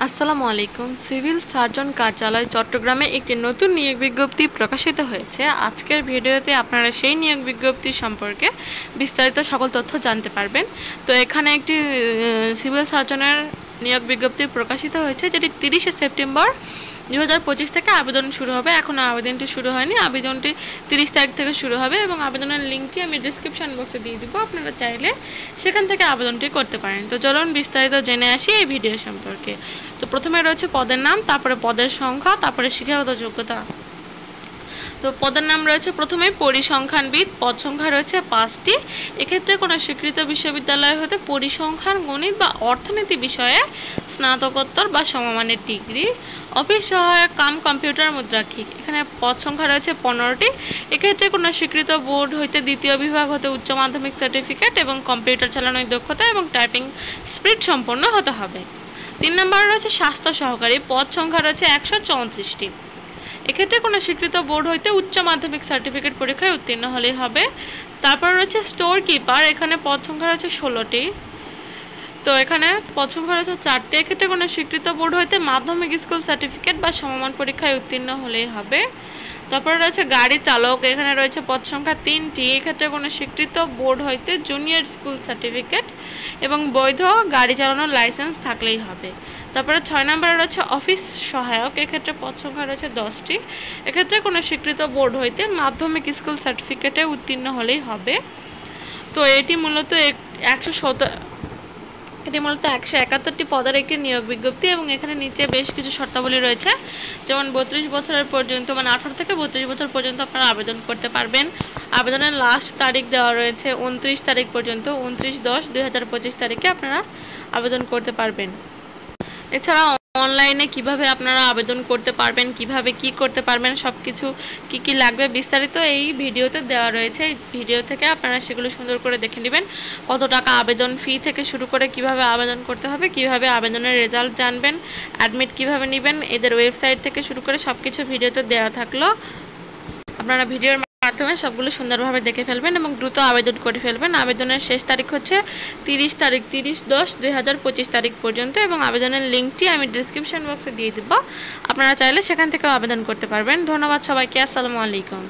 আসসালামু আলাইকুম। Civil surgeon কার্যালয় চট্টগ্রামে একটি নতুন নিয়োগ বিজ্ঞপ্তি প্রকাশিত হয়েছে। আজকের ভিডিওতে আপনারা সেই নিয়োগ বিজ্ঞপ্তি সম্পর্কে বিস্তারিত সকল তথ্য জানতে পারবেন। তো এখানে একটি সিভিল সার্জনের নিয়োগ বিজ্ঞপ্তি প্রকাশিত হয়েছে, যেটি 30শে সেপ্টেম্বর 2025 থেকে আবেদন শুরু হবে। এখনও আবেদনটি শুরু হয়নি, আবেদনটি 30 তারিখ থেকে শুরু হবে এবং আবেদনের লিঙ্কটি আমি ডিসক্রিপশন বক্সে দিয়ে দিব। আপনারা চাইলে সেখান থেকে আবেদনটি করতে পারেন। তো চলুন বিস্তারিত জেনে আসি এই ভিডিও সম্পর্কে। তো প্রথমে রয়েছে পদের নাম, তারপরে পদের সংখ্যা, তারপরে শিক্ষাগত যোগ্যতা। তো পদের নাম রয়েছে প্রথমে পরিসংখ্যানবিদ, পদ সংখ্যা রয়েছে 5টি। এক্ষেত্রে কোনো স্বীকৃত বিশ্ববিদ্যালয় হতে পরিসংখ্যান, গণিত বা অর্থনীতি বিষয়ে স্নাতকোত্তর বা সমমানের ডিগ্রি। অফিস সহায়ক কাম কম্পিউটার মুদ্রাক্ষিক, এখানে পদ সংখ্যা রয়েছে 15টি। এক্ষেত্রে কোনো স্বীকৃত বোর্ড হইতে দ্বিতীয় বিভাগ হতে উচ্চ মাধ্যমিক সার্টিফিকেট এবং কম্পিউটার চালানোর দক্ষতা এবং টাইপিং স্পিড সম্পন্ন হতে হবে। 3 নম্বরে রয়েছে স্বাস্থ্য সহকারী, পদ সংখ্যা রয়েছে 134টি। এক্ষেত্রে কোনো স্বীকৃত বোর্ড হইতে উচ্চ মাধ্যমিক সার্টিফিকেট পরীক্ষায় উত্তীর্ণ হলেই হবে। তারপর রয়েছে স্টোর কিপার, এখানে পদ সংখ্যা রয়েছে 16টি। তো এখানে পদ সংখ্যা রয়েছে 4টি। এক্ষেত্রে কোনো স্বীকৃত বোর্ড হইতে মাধ্যমিক স্কুল সার্টিফিকেট বা সমমান পরীক্ষায় উত্তীর্ণ হলেই হবে। তারপরে রয়েছে গাড়ি চালক, এখানে রয়েছে পদ সংখ্যা 3টি। এক্ষেত্রে কোনো স্বীকৃত বোর্ড হইতে জুনিয়র স্কুল সার্টিফিকেট এবং বৈধ গাড়ি চালানোর লাইসেন্স থাকলেই হবে। তারপরে 6 নম্বরে রয়েছে অফিস সহায়ক, এক্ষেত্রে পদ সংখ্যা রয়েছে 10টি। এক্ষেত্রে কোনো স্বীকৃত বোর্ড হইতে মাধ্যমিক স্কুল সার্টিফিকেটে উত্তীর্ণ হলেই হবে। তো এটি মূলত 171টি পদের একটি নিয়োগ বিজ্ঞপ্তি এবং এখানে নিচে বেশ কিছু শর্তাবলী রয়েছে, যেমন 32 বছরের পর্যন্ত, মানে 18 থেকে 32 বছর পর্যন্ত আপনারা আবেদন করতে পারবেন। আবেদনের লাস্ট তারিখ দেওয়া রয়েছে 29 তারিখ পর্যন্ত, 29/10/2025 তারিখে আপনারা আবেদন করতে পারবেন। এছাড়া অনলাইনে কিভাবে আপনারা আবেদন করতে পারবেন, কিভাবে কি করতে পারবেন, সব কিছু কী লাগবে বিস্তারিত এই ভিডিওতে দেওয়া রয়েছে। এই ভিডিও থেকে আপনারা সেগুলো সুন্দর করে দেখে নেবেন। কত টাকা আবেদন ফি থেকে শুরু করে কিভাবে আবেদন করতে হবে, কিভাবে আবেদনের রেজাল্ট জানবেন, অ্যাডমিট কিভাবে নেবেন, এদের ওয়েবসাইট থেকে শুরু করে সব কিছু ভিডিওতে দেওয়া থাকলো। আপনারা ভিডিওর মাধ্যমে সবগুলো সুন্দরভাবে দেখে ফেলবেন এবং দ্রুত আবেদন করে ফেলবেন। আবেদনের শেষ তারিখ হচ্ছে 30/10/2025 তারিখ পর্যন্ত এবং আবেদনের লিঙ্কটি আমি ডিসক্রিপশন বক্সে দিয়ে দেব। আপনারা চাইলে সেখান থেকেও আবেদন করতে পারবেন। ধন্যবাদ সবাইকে। আসসালামু আলাইকুম।